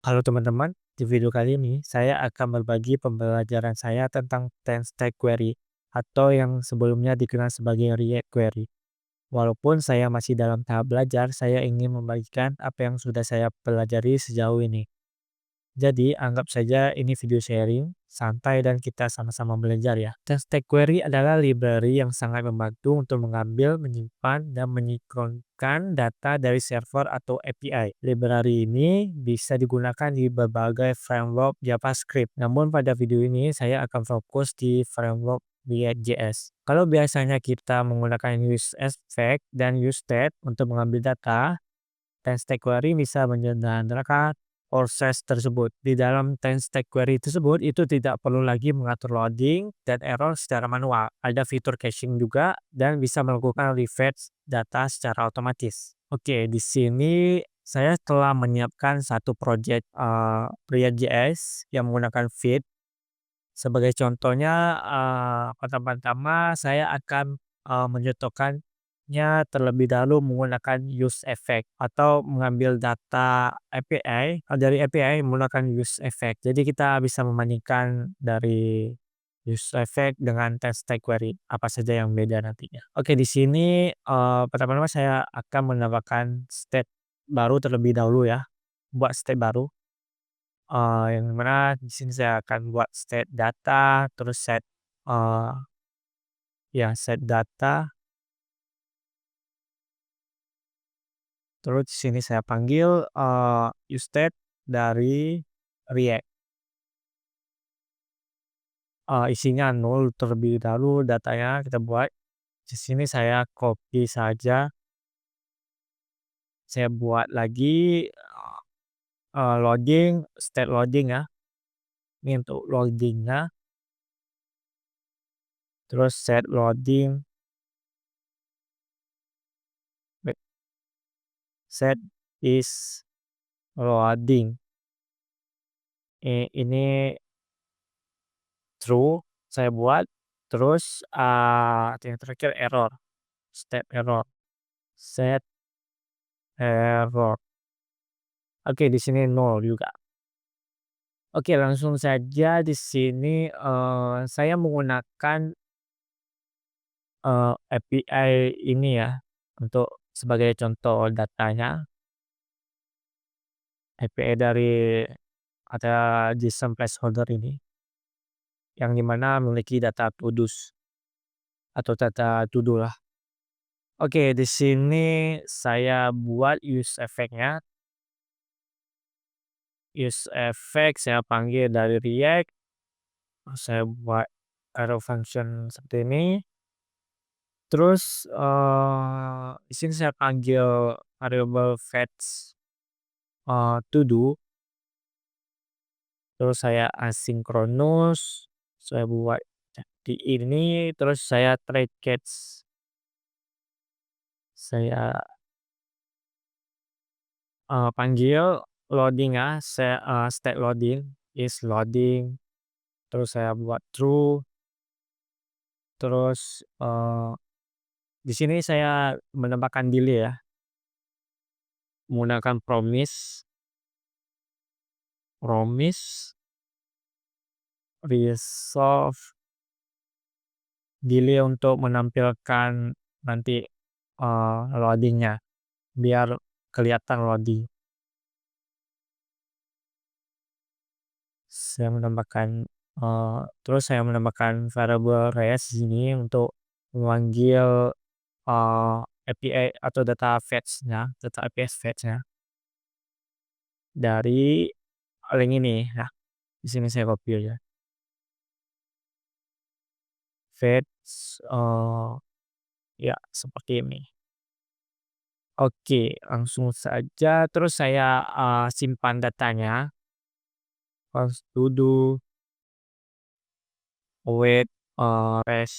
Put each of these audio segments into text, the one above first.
Halo teman-teman, di video kali ini saya akan berbagi pembelajaran saya tentang tense tag query atau yang sebelumnya dikenal sebagai React query. Walaupun saya masih dalam tahap belajar, saya ingin membagikan apa yang sudah saya pelajari sejauh ini. Jadi, anggap saja ini video sharing, santai dan kita sama-sama belajar ya. Test query adalah library yang sangat membantu untuk mengambil, menyimpan, dan menyinkronkan data dari server atau API. Library ini bisa digunakan di berbagai framework JavaScript. Namun pada video ini saya akan fokus di framework React.js. Kalau biasanya kita menggunakan use effect dan use state untuk mengambil data, Tense query bisa menyederhanakan proses tersebut. Di dalam tense query tersebut, itu tidak perlu lagi mengatur loading dan error secara manual. Ada fitur caching juga dan bisa melakukan refresh data secara otomatis. Oke, di sini saya telah menyiapkan satu project React.js yang menggunakan Vite. Sebagai contohnya, pertama-tama saya akan menyontohkannya terlebih dahulu menggunakan use effect atau mengambil data API, dari API menggunakan use effect. Jadi kita bisa membandingkan dari use effect dengan test tag query, apa saja yang beda nantinya. Oke, di sini, pertama-tama saya akan menambahkan state baru terlebih dahulu ya, buat state baru. Yang mana di sini saya akan buat state data, terus eee, set data, terus di sini saya panggil, useState dari React. Isinya nol terlebih dahulu datanya kita buat. Di sini saya copy saja, saya buat lagi, loading, state loading ya. Ini untuk loading-nya, terus set loading, wait, set is loading. Ini true, saya buat, terus, yang terakhir error, state error, set error. Oke, di sini nol juga. Oke, langsung saja di sini, saya menggunakan, API ini ya, untuk sebagai contoh datanya, API dari ada JSON placeholder ini, yang dimana memiliki data to-dos atau data to do lah. Oke, di sini saya buat use effect-nya. Use effect saya panggil dari React, saya buat arrow function seperti ini, terus, di sini saya panggil variable fetch, to do, terus saya asynchronous, saya buat di ini, terus saya try catch, saya, panggil loading ya, saya, state loading, is loading, terus saya buat true, terus, di sini saya menambahkan delay ya, menggunakan promise resolve delay untuk menampilkan nanti, loading biar kelihatan loading. Terus saya menambahkan variable res di sini untuk memanggil, API atau data fetch-nya, data API fetch-nya dari link ini. Nah, di sini saya copy aja. Fetch, ya seperti ini. Oke, langsung saja terus saya, simpan datanya, pas to do await, res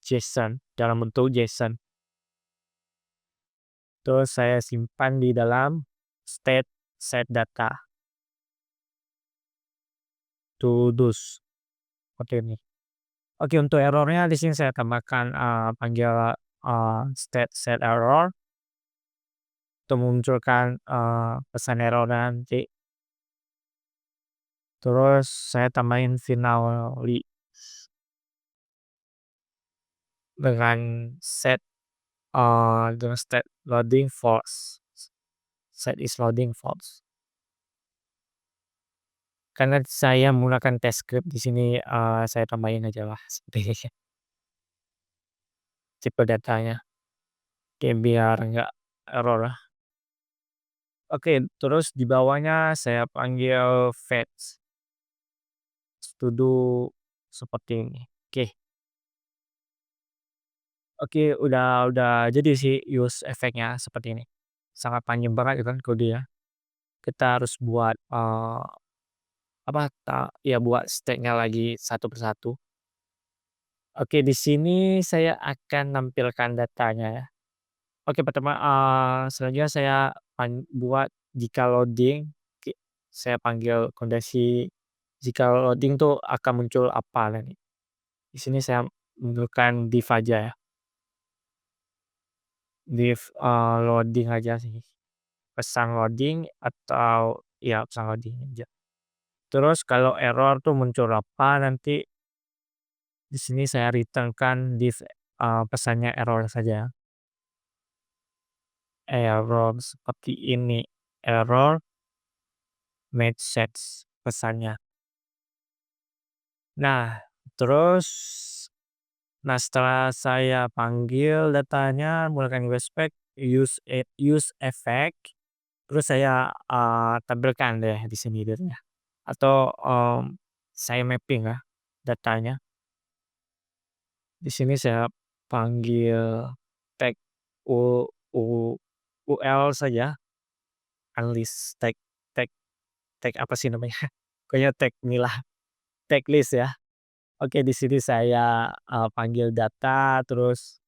JSON, dalam bentuk JSON. Terus saya simpan di dalam state set data, to dos, seperti ini. Oke, untuk errornya di sini saya tambahkan, panggil, state set error untuk memunculkan, pesan error nanti. Terus saya tambahin finally dengan dengan state loading false, set is loading false. Karena saya menggunakan test script di sini, saya tambahin ajalah seperti tipe datanya, oke biar nggak error lah. Oke, terus di bawahnya saya panggil fetch to do seperti ini. Oke oke, udah jadi sih use efeknya seperti ini. Sangat panjang banget itu kan kodenya. Kita harus buat, apa, ya buat stack-nya lagi satu persatu. Oke, di sini saya akan nampilkan datanya ya. Oke, pertama, selanjutnya saya buat jika loading, saya panggil kondisi jika loading tuh akan muncul apa nanti. Di sini saya menggunakan div aja ya, div, loading aja sih, pesan loading atau ya pesan loading aja. Terus kalau error tuh muncul apa nanti di sini saya return-kan div, pesannya error saja. Error seperti ini, error message pesannya. Nah, terus setelah saya panggil datanya menggunakan webpack use effect, terus saya, tampilkan deh di sini datanya atau, saya mapping ya datanya. Di sini saya panggil tag u u ul saja, unlist tag tag tag apa sih namanya, pokoknya tag inilah, tag list ya. Oke, di sini saya, panggil data, terus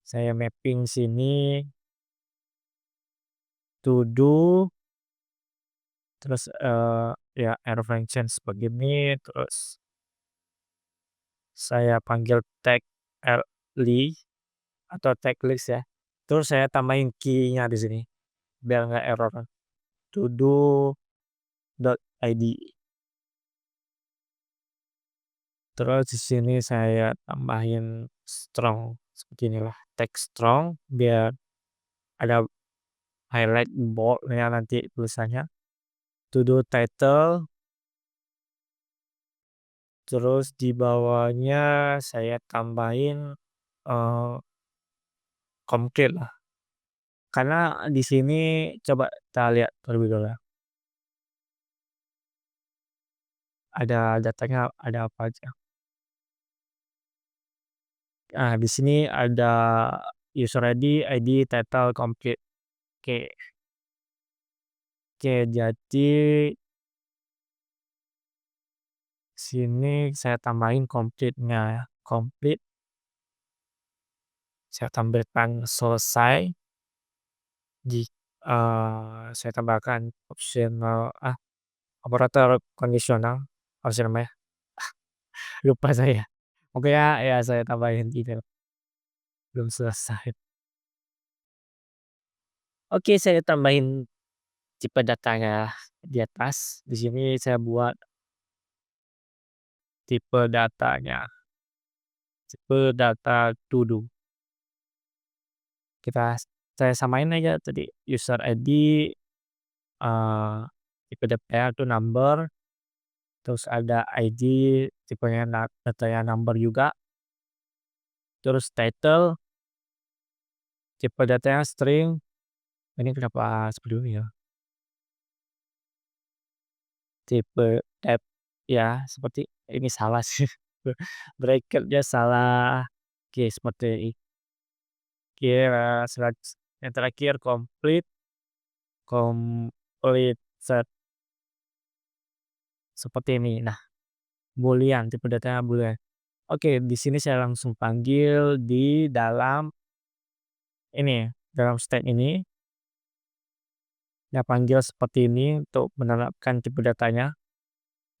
saya mapping sini to do, terus, ya error function begini, terus saya panggil tag li atau tag list ya. Terus saya tambahin key-nya di sini biar nggak error, to do dot id. Terus di sini saya tambahin strong seperti inilah, teks strong biar ada highlight bold-nya nanti tulisannya. To do title, terus di bawahnya saya tambahin, eee, complete lah. Karena di sini coba kita lihat terlebih dahulu ya, ada datanya ada apa aja. Nah, di sini ada user ID, title, complete. Oke oke, jadi sini saya tambahin complete-nya ya, complete saya tampilkan selesai, ji saya tambahkan optional operator kondisional, apa sih namanya? Lupa saya. Oke ya, ya saya tambahin gitu, belum selesai. Oke, saya tambahin tipe datanya di atas. Di sini saya buat tipe datanya, tipe data to do. Kita saya samain aja tadi user ID, tipe datanya tuh number, terus ada ID tipenya datanya number juga, terus title, tipe datanya string, ini kenapa seperti ini ya? Tipe tab ya seperti ini salah sih, bracket-nya salah. Oke seperti oke, yang terakhir complete complete set seperti ini. Nah, boolean, tipe datanya boolean. Oke, di sini saya langsung panggil di dalam ini, dalam state ini, saya panggil seperti ini untuk menerapkan tipe datanya,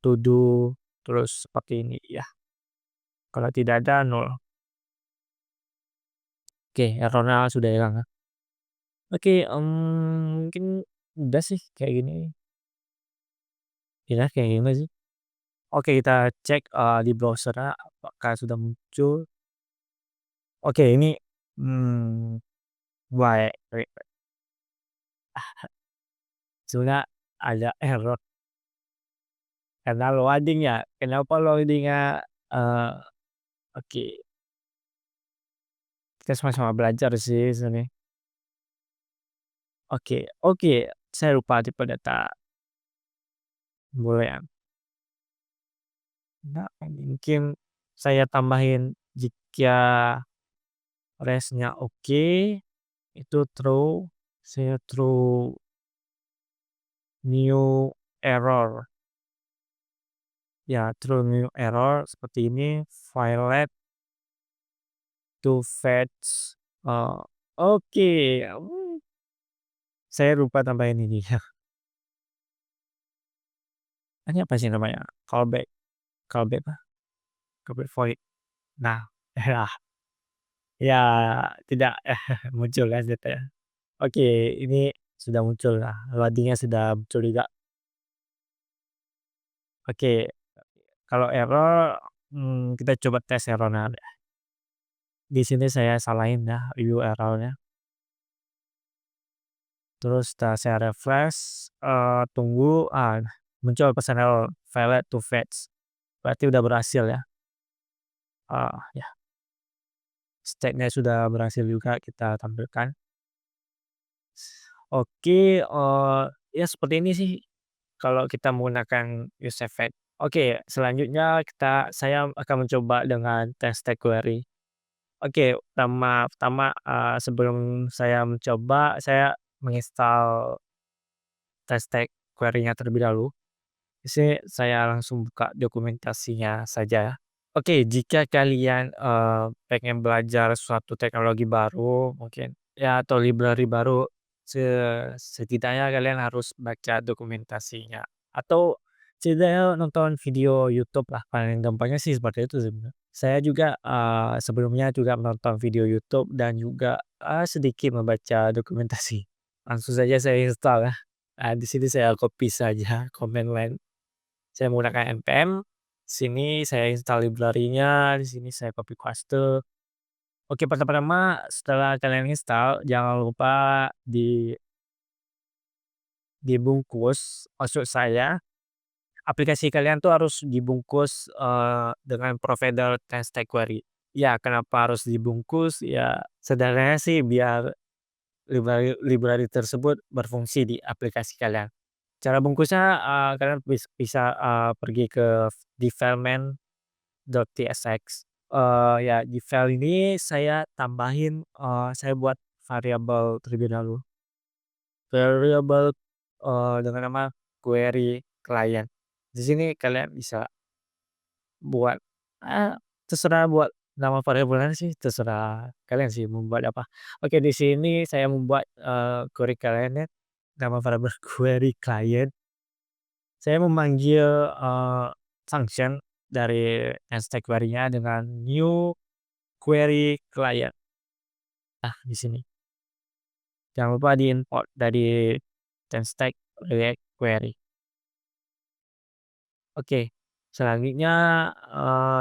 to do, terus seperti ini ya. Kalau tidak ada nol. Oke, error-nya sudah hilang ya. Oke, mungkin udah sih kayak gini. Ya kayak gimana sih? Oke kita cek, di browser apakah sudah muncul. Oke ini, mmm, wait wait, sebenarnya ada error karena loading ya. Kenapa loading-nya, oke, kita sama-sama belajar sih sini. Oke oke, saya lupa tipe data, boleh ya? Nah, mungkin saya tambahin jika resnya oke, itu true, saya true new error. Ya, true new error seperti ini, failed to fetch, oke, saya lupa tambahin ini. Ini apa sih namanya? Callback callback apa? Callback void. Nah, ya ya tidak muncul kan gitu ya. Oke, ini sudah muncul. Nah, loading-nya sudah muncul juga. Oke, kalau error, kita coba tes error-nya deh. Di sini saya salahin ya URL-nya, terus setelah saya refresh, tunggu, muncul pesan error, failed to fetch, berarti udah berhasil ya, ya state-nya sudah berhasil juga kita tampilkan. Oke, ya seperti ini sih kalau kita menggunakan use effect. Oke, selanjutnya saya akan mencoba dengan test tag query. Oke, pertama, sebelum saya mencoba, saya menginstal test tag query-nya terlebih dahulu. Di sini saya langsung buka dokumentasinya saja ya. Oke, jika kalian, pengen belajar suatu teknologi baru mungkin ya atau library baru, se setidaknya kalian harus baca dokumentasinya atau setidaknya nonton video YouTube lah, paling gampangnya sih seperti itu sebenarnya. Saya juga, sebelumnya juga menonton video YouTube dan juga, sedikit membaca dokumentasi. Langsung saja saya install ya. Di sini saya copy saja command line. Saya menggunakan npm, sini saya install library-nya, di sini saya copy paste. Oke, pertama-tama setelah kalian install, jangan lupa dibungkus, maksud saya aplikasi kalian tuh harus dibungkus, dengan provider test tag query. Ya, kenapa harus dibungkus? Ya, sederhananya sih biar library tersebut berfungsi di aplikasi kalian. Cara bungkusnya, kalian bisa, pergi ke di file main.tsx. Ya di file ini saya tambahin, saya buat variabel terlebih dahulu. Variabel, dengan nama query client. Di sini kalian bisa buat, terserah buat nama variabelnya sih, terserah kalian sih mau buat apa. Oke di sini saya membuat, query client-nya, nama variabel query client, saya memanggil, function dari stack query-nya dengan new query client. Nah di sini. Jangan lupa di-import dari Jamstack React Query. Oke, selanjutnya,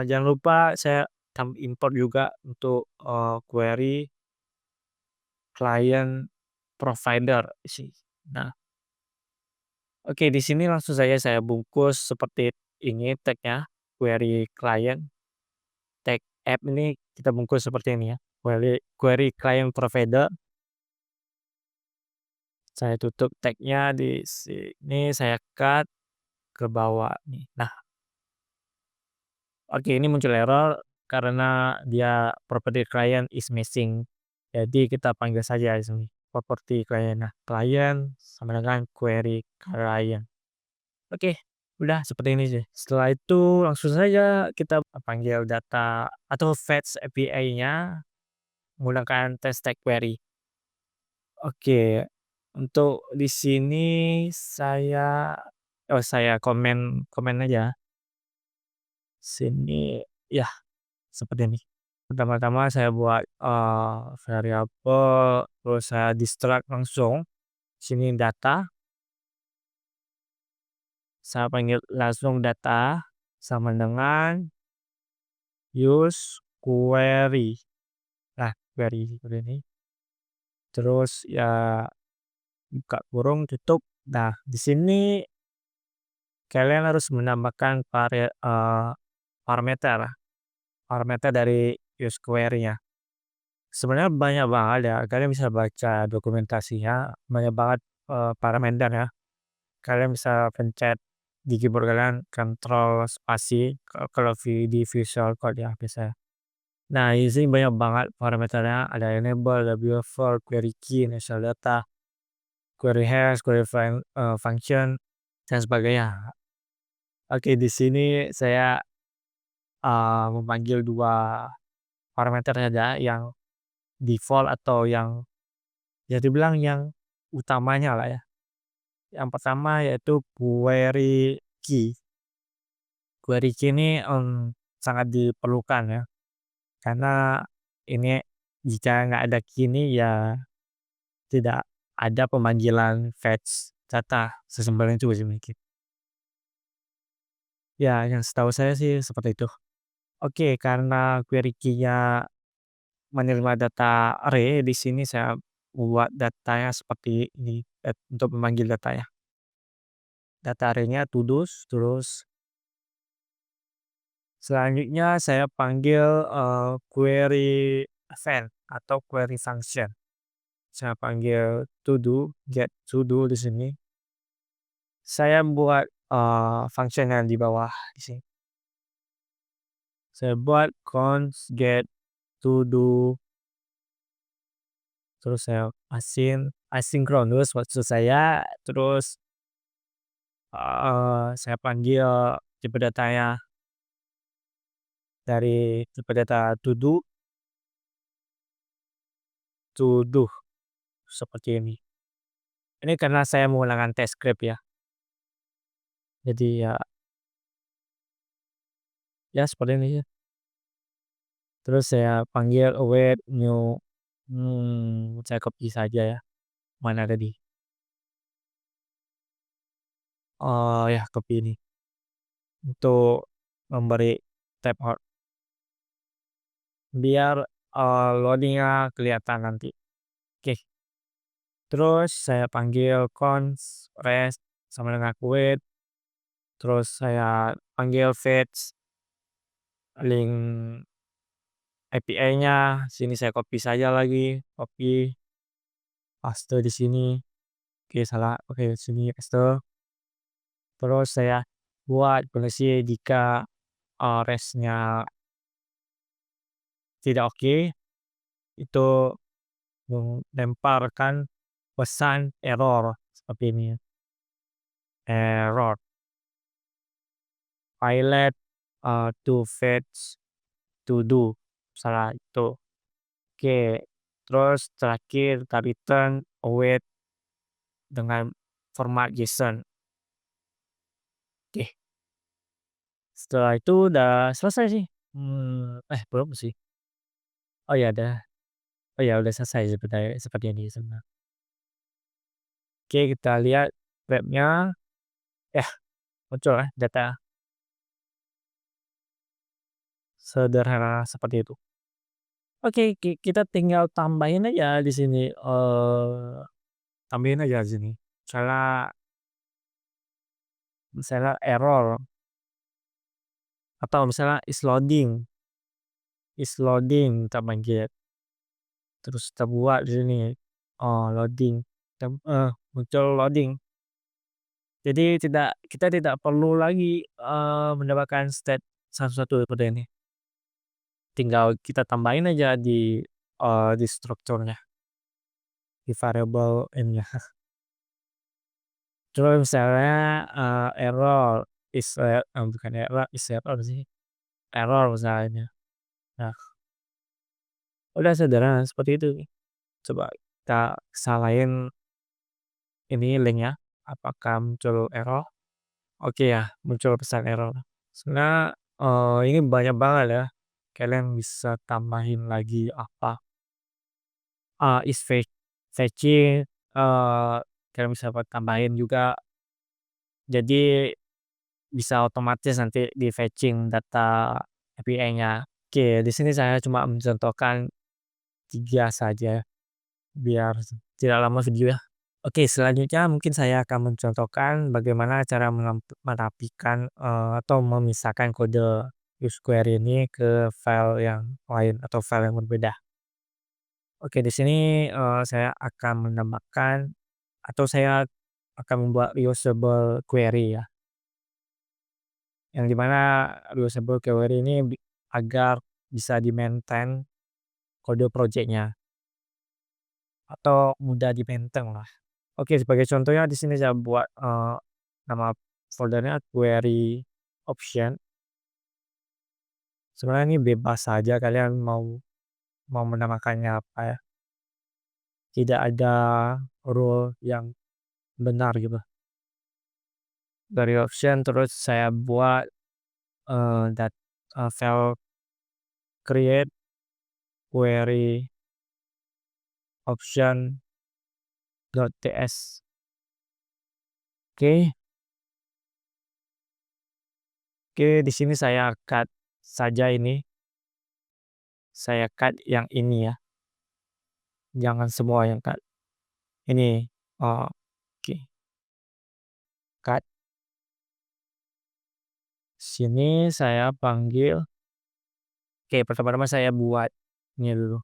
jangan lupa saya import juga untuk, query client provider sih. Nah, oke di sini langsung saja saya bungkus seperti ini tag-nya, query client, tag app ini kita bungkus seperti ini ya, query query client provider. Saya tutup tag-nya di sini, saya cut ke bawah nih. Nah, oke ini muncul error karena dia property client is missing. Jadi kita panggil saja di sini property client. Nah, client sama dengan query client. Oke, udah seperti ini sih. Setelah itu langsung saja kita panggil data atau fetch API-nya menggunakan test tag query. Oke, untuk di sini saya komen komen aja. Sini ya seperti ini. Pertama-tama saya buat, variabel, terus saya distract langsung, sini data, saya panggil langsung data sama dengan use query. Nah, query seperti ini. Terus ya buka kurung, tutup. Nah, di sini kalian harus menambahkan parameter, parameter dari use query-nya. Sebenarnya banyak banget ya, kalian bisa baca dokumentasinya, banyak banget, parameter ya. Kalian bisa pencet di keyboard kalian kontrol spasi kalau di Visual Code ya biasanya. Nah, di sini banyak banget parameternya, ada enable, ada buffer, query key, initial data, query hash, query function, dan sebagainya. Oke, di sini saya, memanggil 2 parameter saja yang default atau yang ya dibilang yang utamanya lah ya. Yang pertama yaitu query key. Query key ini, sangat diperlukan ya, karena ini jika nggak ada key ini ya tidak ada pemanggilan fetch data, sesimpel itu sih mungkin. Ya, yang setahu saya sih seperti itu. Oke, karena query key-nya menerima data array, di sini saya buat datanya seperti ini, untuk memanggil datanya. Data array-nya todos, terus selanjutnya saya panggil, query event atau query function. Saya panggil get to do di sini. Saya buat, function yang di bawah di sini. Saya buat const get to do, terus saya asynchronous maksud saya, terus, saya panggil tipe datanya dari tipe data to do seperti ini. Ini karena saya menggunakan TypeScript ya. Jadi ya seperti ini ya. Terus saya panggil await new, saya copy saja ya, mana tadi, ya copy ini, untuk memberi tab out biar, loading-nya kelihatan nanti. Oke, terus saya panggil const rest sama dengan await, terus saya panggil fetch link API-nya, sini saya copy saja lagi, copy, paste di sini. Oke salah, oke sini paste. Terus saya buat kondisi jika, rest-nya tidak oke, itu melemparkan pesan error seperti ini ya, error pilot, to fetch to do, salah itu. Oke, terus terakhir kita return await dengan format JSON. Oke, setelah itu udah selesai sih, belum sih. Oh ya udah, oh ya udah selesai sebenarnya seperti ini sebenarnya. Oke, kita lihat webnya, ya muncul ya data sederhana seperti itu. Oke, kita tinggal tambahin aja di sini, tambahin aja di sini. Misalnya misalnya error atau misalnya is loading kita panggil, terus kita buat di sini, loading, muncul loading. Jadi kita tidak perlu lagi, mendapatkan state satu-satu seperti ini. Tinggal kita tambahin aja di strukturnya, di variable n-nya. Terus misalnya, error bukan error, is error sih, error misalnya. Nah, udah sederhana seperti itu. Coba kita salahin ini link-nya, apakah muncul error? Oke ya, muncul pesan error. Sebenarnya, ini banyak banget ya, kalian bisa tambahin lagi apa, is fetching, kalian bisa tambahin juga. Jadi bisa otomatis nanti di-fetching data API-nya. Oke, di sini saya cuma mencontohkan 3 saja biar tidak lama video ya. Oke, selanjutnya mungkin saya akan mencontohkan bagaimana cara menapikan, atau memisahkan kode use query ini ke file yang lain atau file yang berbeda. Oke, di sini, saya akan menambahkan atau saya akan membuat reusable query ya, yang di mana reusable query ini agar bisa di-maintain kode project-nya atau mudah di-maintain lah. Oke, sebagai contohnya di sini saya buat, nama foldernya query option. Sebenarnya ini bebas saja kalian mau mau menamakannya apa ya, tidak ada rule yang benar gitu. Dari option terus saya buat, file create query option.ts. Oke oke, di sini saya cut saja ini, saya cut yang ini ya, jangan semua yang cut. Ini, oke, cut. Sini saya panggil oke, pertama-tama saya buat ini dulu,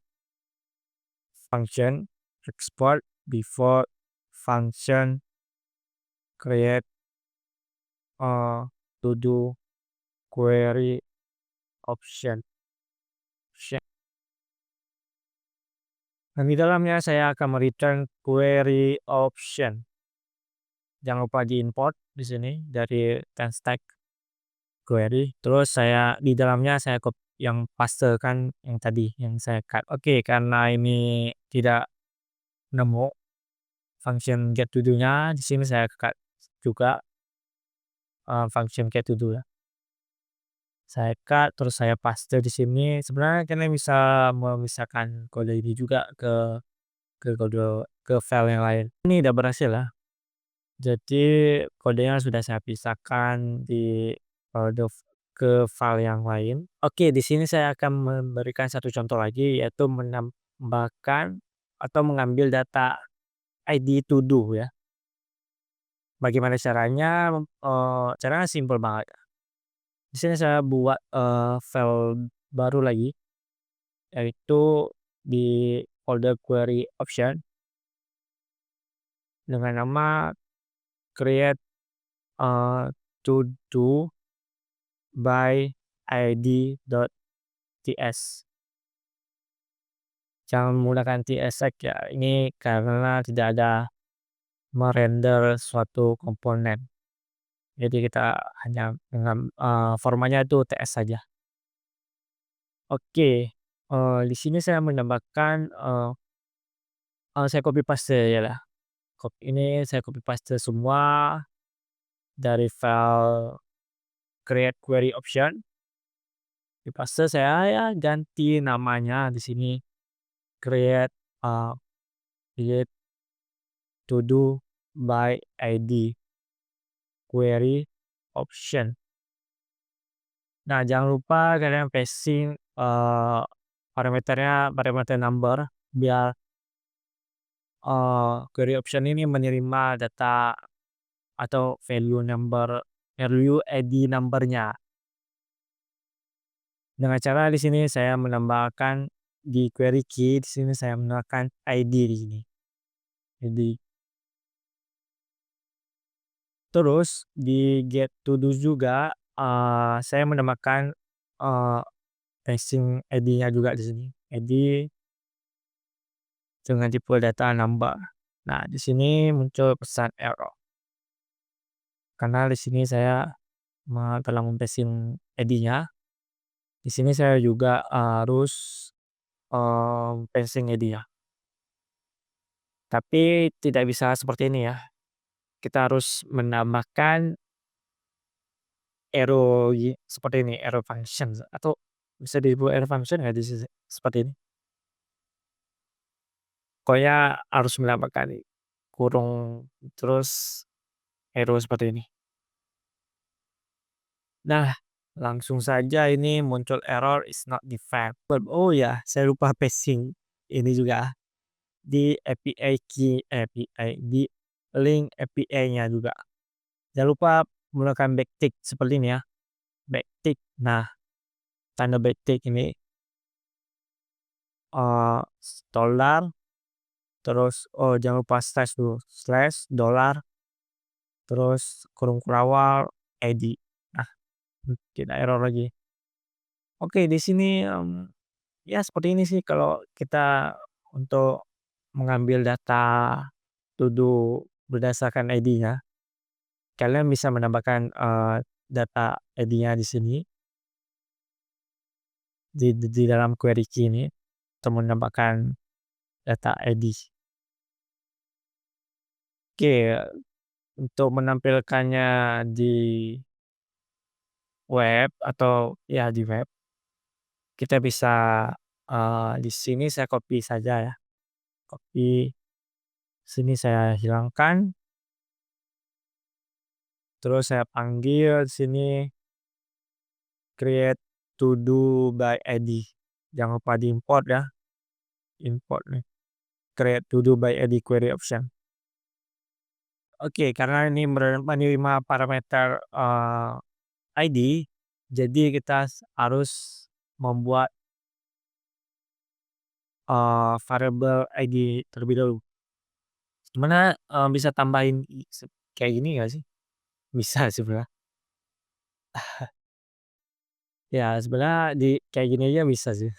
function export before function create, to do query option. Dan di dalamnya saya akan return query option. Jangan lupa di-import di sini dari stack query. Terus saya di dalamnya saya yang pastekan yang tadi yang saya cut. Oke, karena ini tidak nemu function get to do-nya, di sini saya cut juga, function get to do ya. Saya cut terus saya paste di sini. Sebenarnya kalian bisa memisahkan kode ini juga ke file yang lain. Ini udah berhasil ya. Jadi kodenya sudah saya pisahkan di folder ke file yang lain. Oke, di sini saya akan memberikan satu contoh lagi yaitu menambahkan atau mengambil data ID to do ya. Bagaimana caranya? Caranya simpel banget. Di sini saya buat, file baru lagi yaitu di folder query option dengan nama create, to do by id.ts. Jangan menggunakan tsx ya, ini karena tidak ada merender suatu komponen. Jadi kita hanya dengan, formatnya itu ts saja. Oke, di sini saya menambahkan, saya copy paste ya lah. Ini saya copy paste semua dari file create query option. Di paste saya ya ganti namanya di sini create, eee, create to do by id query option. Nah, jangan lupa kalian passing, parameternya parameter number biar, query option ini menerima data atau value ID number-nya. Dengan cara di sini saya menambahkan di query key, di sini saya menambahkan ID di sini, ID. Terus di get to do juga, saya menambahkan, eee, passing ID-nya juga di sini, ID dengan tipe data number. Nah, di sini muncul pesan error, karena di sini saya telah passing ID-nya. Di sini saya juga harus, passing ID-nya. Tapi tidak bisa seperti ini ya, kita harus menambahkan arrow seperti ini, arrow function atau bisa disebut arrow function nggak di sini, seperti ini. Pokoknya harus menambahkan kurung terus arrow seperti ini. Nah, langsung saja ini muncul error is not defined. Oh ya, saya lupa passing ini juga di API key API di link API-nya juga. Jangan lupa menggunakan backtick seperti ini ya, backtick. Nah, tanda backtick ini eee, dollar, terus jangan lupa slash dulu, slash dollar, terus kurung kurawal ID. Nah, tidak error lagi. Oke, di sini, ya seperti ini sih kalau kita untuk mengambil data to do berdasarkan ID-nya. Kalian bisa menambahkan, data ID-nya di sini, di dalam query key ini, atau menambahkan data ID. Oke, untuk menampilkannya di web atau ya di web, kita bisa, di sini saya copy saja ya, copy, sini saya hilangkan, terus saya panggil di sini create to do by ID. Jangan lupa diimport ya, import nih, create to do by ID query option. Oke, karena ini menerima parameter, ID, jadi kita harus membuat, variabel ID terlebih dahulu. Gimana, bisa tambahin kayak gini nggak sih? Bisa sebenarnya. Ya sebenarnya di kayak gini aja bisa sih.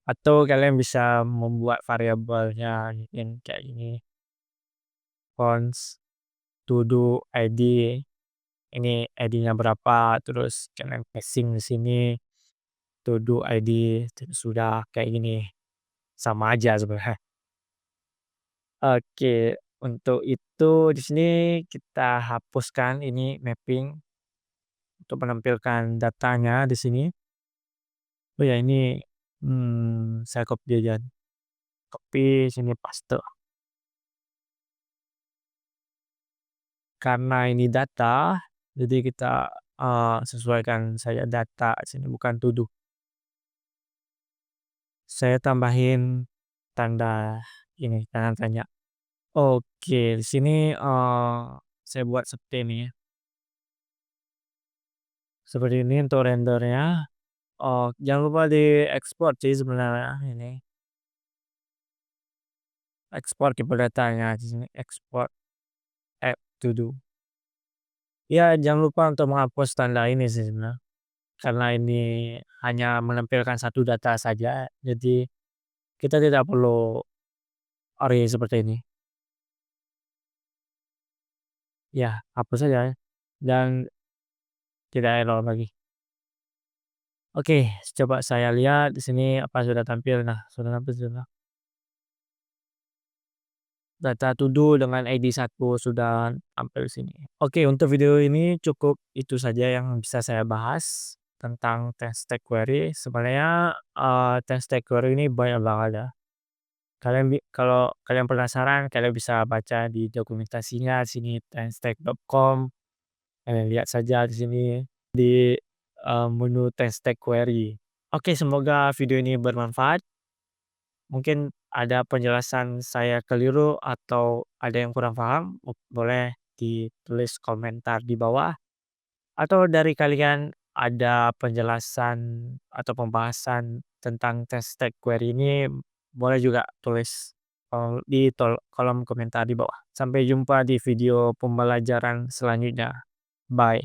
Atau kalian bisa membuat variabelnya mungkin kayak gini, fonts to do ID, ini ID-nya berapa, terus kalian passing di sini to do ID, sudah kayak gini, sama aja sebenarnya. Oke, untuk itu di sini kita hapuskan ini mapping untuk menampilkan datanya di sini. Oh ya ini, saya copy aja, copy sini paste. Karena ini data, jadi kita, sesuaikan saja data sini bukan to do. Saya tambahin tanda ini, tanda tanya. Oke, di sini, saya buat seperti ini ya. Seperti ini untuk rendernya. Oh, jangan lupa diekspor sih sebenarnya ini, ekspor tipe datanya di sini, export app to do. Ya, jangan lupa untuk menghapus tanda ini sih sebenarnya, karena ini hanya menampilkan satu data saja, jadi kita tidak perlu array seperti ini. Ya, hapus saja dan tidak error lagi. Oke, coba saya lihat di sini apa sudah tampil. Nah, sudah tampil sudah. Data to do dengan ID 1 sudah tampil di sini. Oke, untuk video ini cukup itu saja yang bisa saya bahas tentang test tag query. Sebenarnya, test tag query ini banyak banget ya. Kalau kalian penasaran, kalian bisa baca di dokumentasinya di sini teststag.com. Kalian lihat saja di sini di, menu test tag query. Oke, semoga video ini bermanfaat. Mungkin ada penjelasan saya keliru atau ada yang kurang paham, boleh ditulis komentar di bawah. Atau dari kalian ada penjelasan atau pembahasan tentang test tag query ini, boleh juga tulis, di kolom komentar di bawah. Sampai jumpa di video pembelajaran selanjutnya. Bye.